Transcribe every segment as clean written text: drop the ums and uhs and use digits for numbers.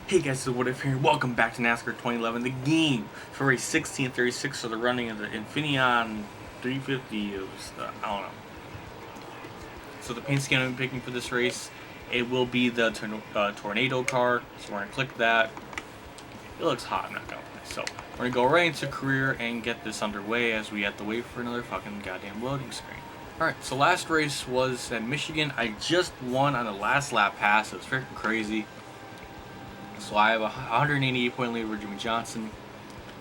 Hey guys, so what if here? Welcome back to NASCAR 2011, the game for race 1636 for the running of the Infineon 350. It was I don't know. So the paint scheme I'm picking for this race, it will be the tornado car. So we're gonna click that. It looks hot, I'm not gonna lie. So we're gonna go right into career and get this underway as we have to wait for another fucking goddamn loading screen. Alright, so last race was at Michigan. I just won on the last lap pass. It was freaking crazy. So I have a 188-point lead over Jimmy Johnson.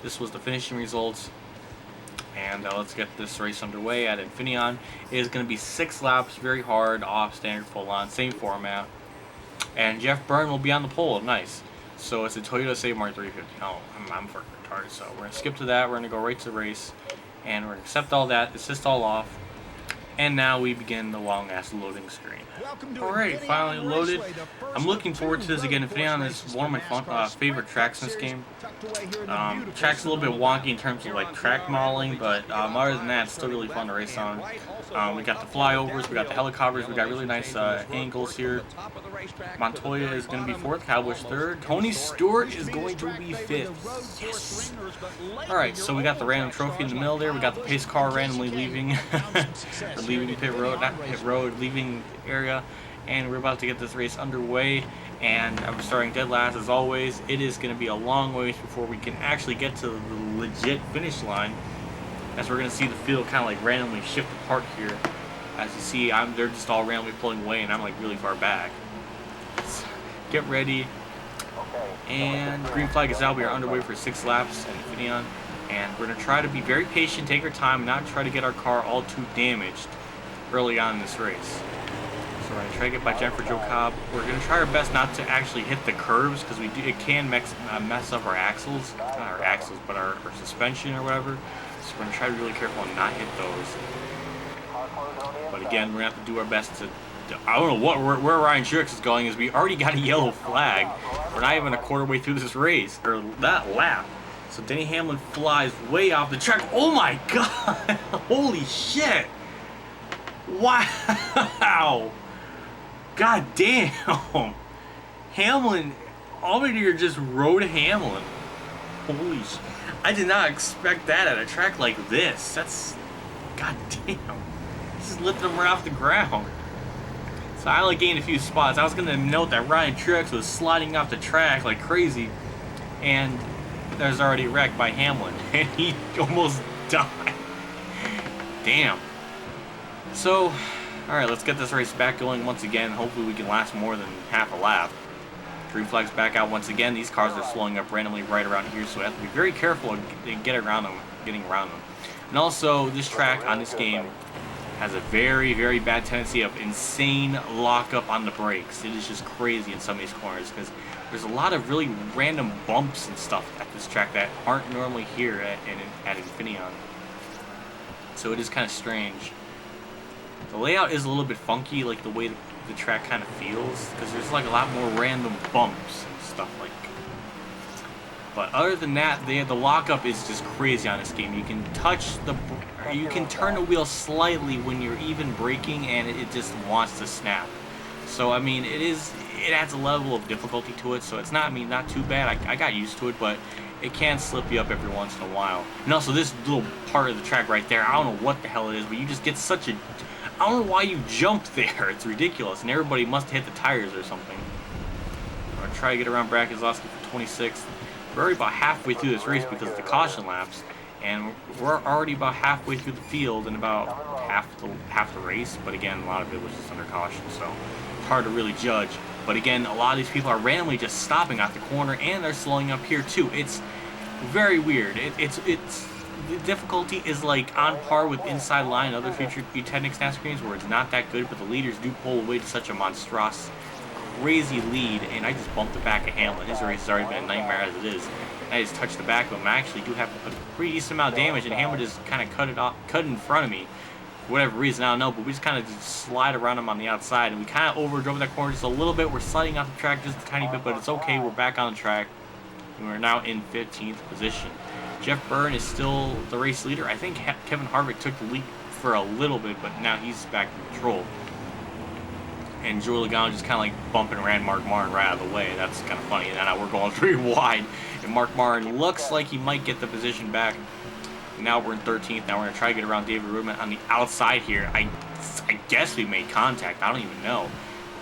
This was the finishing results. And let's get this race underway at Infineon. It is going to be 6 laps, very hard, off, standard, full on, same format. And Jeff Byrne will be on the pole. Nice. So it's a Toyota Save Mark 350. Oh, I'm freaking retarded. So we're going to skip to that. We're going to go right to the race. And we're going to accept all that, assist all off. And now we begin the long-ass loading screen. Alright, finally loaded. I'm looking forward to this again. Infineon is one of my favorite tracks in this game. Track's a little bit wonky in terms of like track modeling, but other than that, it's still really fun to race on. We got the flyovers, we got the helicopters, we got really nice angles here. Montoya is going to be 4th, Cowboys 3rd. Tony Stewart is going to be 5th. Yes! Alright, so we got the random trophy in the middle there. We got the pace car randomly leaving. Leaving pit road, not pit road, leaving area, and we're about to get this race underway. And I'm starting dead last as always. It is going to be a long ways before we can actually get to the legit finish line, as we're going to see the field kind of like randomly shift apart here. As you see, they're just all randomly pulling away, and I'm like really far back. Let's get ready. And green flag is out. We are underway for 6 laps at Infineon. And we're going to try to be very patient, take our time, and not try to get our car all too damaged early on in this race. So we're going to try to get by Jennifer Jo Cobb. We're going to try our best not to actually hit the curbs, because it can mess up our axles. Not our axles, but our suspension or whatever. So we're going to try to be really careful and not hit those. But again, we're going to have to do our best to... I don't know where Ryan Truex is going, is we already got a yellow flag. We're not even a quarter way through this race, or that lap. So Denny Hamlin flies way off the track. Oh my god! Holy shit! Wow! God damn! Hamlin, Allmendinger just rode Hamlin. Holy shit! I did not expect that at a track like this. That's... God damn! Just lifted him right off the ground. So I only gained a few spots. I was gonna note that Ryan Truex was sliding off the track like crazy, and there's already a wreck by Hamlin, and he almost died. Damn. So, alright, let's get this race back going once again. Hopefully we can last more than half a lap. Green flag's back out once again. These cars are slowing up randomly right around here, so we have to be very careful and getting around them. And also, this track on this game has a very, very bad tendency of insane lockup on the brakes. It is just crazy in some of these corners, because there's a lot of really random bumps and stuff at this track that aren't normally here at Infineon. So it is kind of strange. The layout is a little bit funky, like the way the track kind of feels, because there's like a lot more random bumps and stuff like. But other than that, the lockup is just crazy on this game. You can you can turn the wheel slightly when you're even braking, and it just wants to snap. So I mean, it adds a level of difficulty to it. So it's not too bad. I got used to it, but it can slip you up every once in a while. And also this little part of the track right there, I don't know what the hell it is, but you just get such a... I don't know why you jumped there. It's ridiculous, and everybody must hit the tires or something. I'm gonna try to get around Brad Keselowski for 26th. We're already about halfway through this race because of the caution laps, and we're already about halfway through the field and about half the race. But again, a lot of it was just under caution, so it's hard to really judge. But again, a lot of these people are randomly just stopping at the corner, and they're slowing up here too. It's very weird. The difficulty is like on par with Inside Line and other future Technics NASCAR games, where it's not that good, but the leaders do pull away to such a monstrous, crazy lead. And I just bumped the back of Hamlin. His race has already been a nightmare as it is. And I just touched the back of him. I actually do have a pretty decent amount of damage, and Hamlin just kind of cut in front of me. For whatever reason, I don't know, but we just kind of slide around him on the outside, and we kind of overdrove that corner just a little bit. We're sliding off the track just a tiny bit, but it's okay. We're back on the track, and we're now in 15th position. Jeff Byrne is still the race leader. I think Kevin Harvick took the lead for a little bit, but now he's back in control. and Joey Logano just kind of like bumping ran Mark Martin right out of the way. That's kind of funny. And now we're going 3 wide, and Mark Martin looks like he might get the position back. Now we're in 13th. Now we're going to try to get around David Rubin on the outside here. I guess we made contact. I don't even know.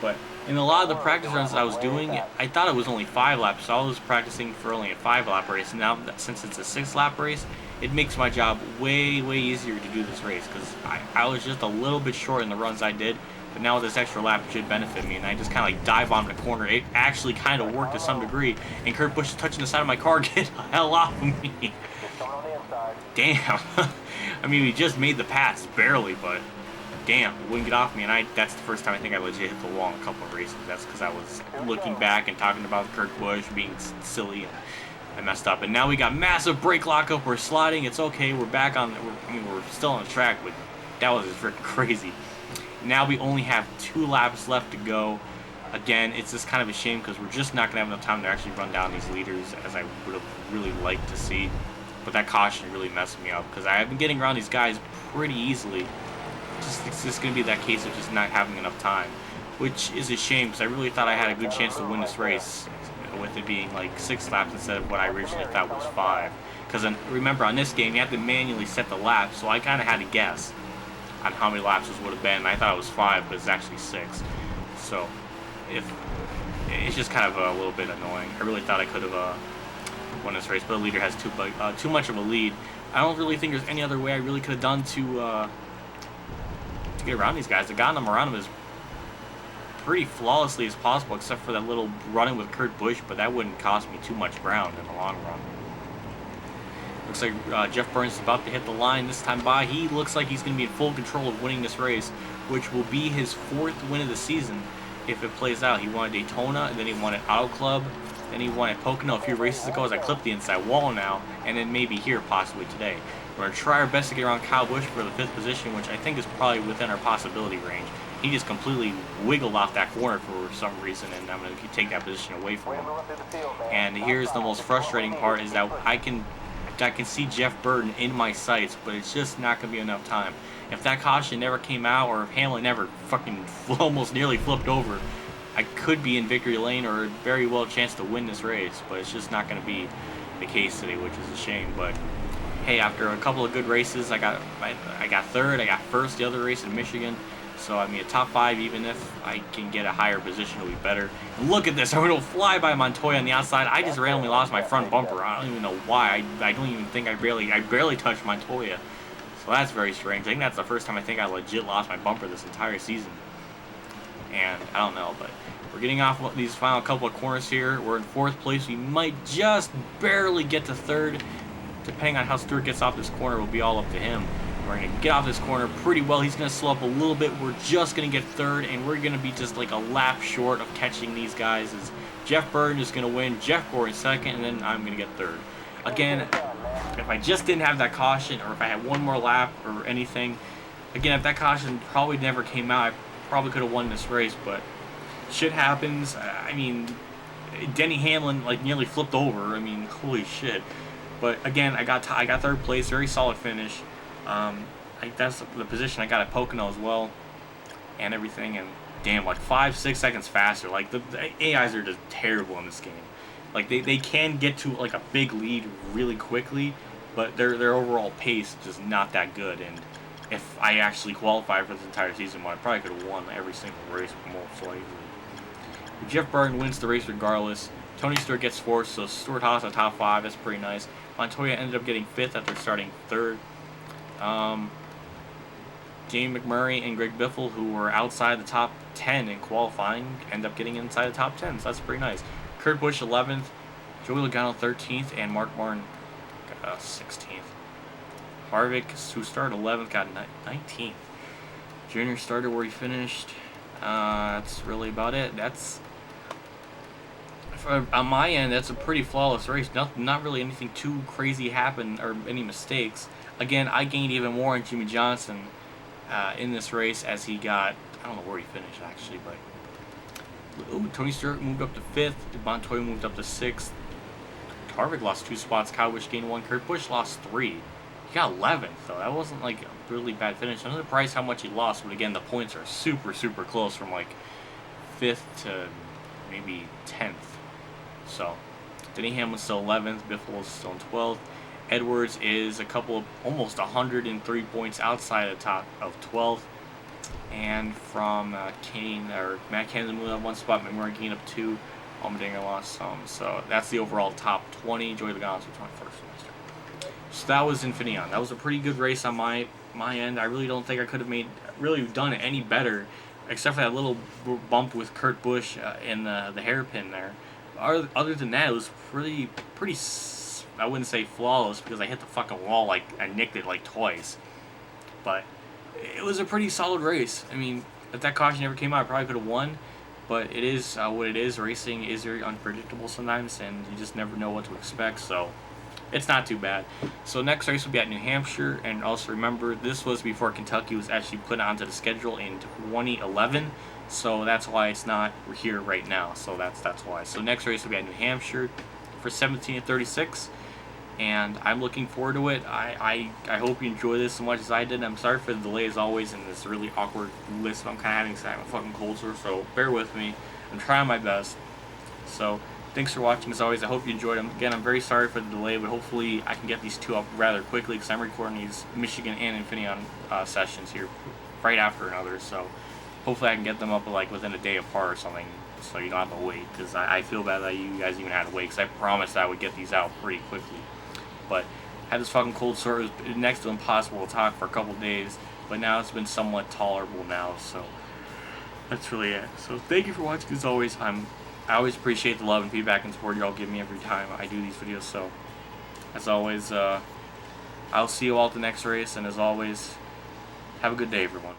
But in a lot of the practice runs that I was doing, I thought it was only 5 laps. So I was practicing for only a 5-lap race. And now, since it's a 6-lap race, it makes my job way, way easier to do this race. Because I was just a little bit short in the runs I did. But now with this extra lap, it should benefit me. And I just kind of like dive on the corner. It actually kind of worked to some degree. And Kurt Busch is touching the side of my car. Get the hell off of me. Damn. I mean, we just made the pass, barely, but damn, it wouldn't get off me. And that's the first time I think I legit hit the wall in a couple of races. That's because I was looking back and talking about Kurt Busch being silly, and I messed up. And now we got massive brake lockup. We're sliding. It's okay. We're back on. We're still on the track, but that was just freaking crazy. Now we only have 2 laps left to go. Again, it's just kind of a shame because we're just not going to have enough time to actually run down these leaders as I would have really liked to see. But that caution really messed me up because I have been getting around these guys pretty easily. It's just going to be that case of just not having enough time, which is a shame because I really thought I had a good chance to win this race with it being like 6 laps instead of what I originally thought was 5. Because remember, on this game, you have to manually set the laps, so I kind of had to guess on how many laps this would have been. I thought it was 5, but it's actually 6. So it's just kind of a little bit annoying. I really thought I could have won this race, but the leader has too much of a lead. I don't really think there's any other way I really could have done to get around these guys. I got them around them as pretty flawlessly as possible, except for that little run-in with Kurt Busch, but that wouldn't cost me too much ground in the long run. Looks like Jeff Burns is about to hit the line this time by. He looks like he's going to be in full control of winning this race, which will be his 4th win of the season if it plays out. He won at Daytona, and then he won at Auto Club, then he won at Pocono a few races ago as I clipped the inside wall now, and then maybe here possibly today. We're going to try our best to get around Kyle Busch for the 5th position, which I think is probably within our possibility range. He just completely wiggled off that corner for some reason, and I'm going to take that position away from him. And here's the most frustrating part is that I can see Jeff Burton in my sights, but it's just not going to be enough time. If that caution never came out, or if Hamlin never fucking almost nearly flipped over, I could be in victory lane or a very well chance to win this race, but it's just not going to be the case today, which is a shame. But hey, after a couple of good races, I got 3rd, I got 1st the other race in Michigan. So I mean, a top 5, even if I can get a higher position, will be better. And look at this! I'm going to fly by Montoya on the outside. I just randomly lost my front bumper. I don't even know why. I don't even think I barely touched Montoya. So that's very strange. I think that's the first time I think I legit lost my bumper this entire season. And I don't know, but we're getting off these final couple of corners here. We're in 4th place. We might just barely get to 3rd. Depending on how Stewart gets off this corner, will be all up to him. We're going to get off this corner pretty well. He's going to slow up a little bit. We're just going to get 3rd, and we're going to be just like a lap short of catching these guys. As Jeff Burton is going to win, Jeff Gordon 2nd, and then I'm going to get 3rd. Again, if I just didn't have that caution, or if I had one more lap or anything, again, if that caution probably never came out, I probably could have won this race, but shit happens. I mean, Denny Hamlin like nearly flipped over. I mean, holy shit. But again, I got 3rd place, very solid finish. That's the position I got at Pocono as well, and everything. And damn, like 5-6 seconds faster. Like the AIs are just terrible in this game. Like they can get to like a big lead really quickly, but their overall pace is just not that good. And if I actually qualified for this entire season, I probably could have won every single race most likely. Jeff Burton wins the race regardless. Tony Stewart gets 4th, so Stewart Haas at top 5. That's pretty nice. Montoya ended up getting 5th after starting 3rd. Jamie McMurray and Greg Biffle, who were outside the top 10 in qualifying, end up getting inside the top 10, so that's pretty nice. Kurt Busch 11th, Joey Logano 13th, and Mark Martin 16th. Harvick, who started 11th, got 19th. Junior started where he finished. That's really about it. That's on my end. That's a pretty flawless race. Not really anything too crazy happened or any mistakes. Again, I gained even more on Jimmy Johnson in this race as he got. I don't know where he finished actually, but Tony Stewart moved up to 5th. Montoya moved up to 6th. Harvick lost 2 spots. Kyle Busch gained 1. Kurt Busch lost 3. He got 11th though. That wasn't like a really bad finish. I'm not surprised how much he lost, but again, the points are super close from like 5th to maybe 10th. So Denny Hamlin's still 11th, Biffle is still in 12th. Edwards is a couple of almost 103 points outside the top of 12th. And from Matt Kenseth moved up 1 spot, McMurray gained up 2, Allmendinger lost some. So that's the overall top 20. Joey Logano's 21st. So that was Infineon. That was a pretty good race on my end. I really don't think I could have done it any better, except for that little bump with Kurt Busch in the hairpin there. Other than that, it was pretty. I wouldn't say flawless because I hit the fucking wall I nicked it like twice, but it was a pretty solid race. I mean, if that caution never came out, I probably could have won. But it is what it is. Racing is very unpredictable sometimes, and you just never know what to expect. So it's not too bad. So next race will be at New Hampshire, and also remember this was before Kentucky was actually put onto the schedule in 2011. So that's why it's not here right now. So that's why. So next race will be at New Hampshire for 17 and 36. And I'm looking forward to it. I hope you enjoy this as much as I did. I'm sorry for the delay as always in this really awkward list. I'm kind of having a fucking cold sore, so bear with me. I'm trying my best. So thanks for watching as always. I hope you enjoyed them. Again, I'm very sorry for the delay, but hopefully I can get these 2 up rather quickly because I'm recording these Michigan and Infineon sessions here right after another. So hopefully I can get them up within a day apart or something, so you don't have to wait. Because I feel bad that you guys even had to wait, because I promised I would get these out pretty quickly. But I had this fucking cold sore. It was next to impossible to talk for a couple days, but now it's been somewhat tolerable now. So that's really it. So thank you for watching as always. I always appreciate the love and feedback and support y'all give me every time I do these videos. So as always, I'll see you all at the next race, and as always, have a good day, everyone.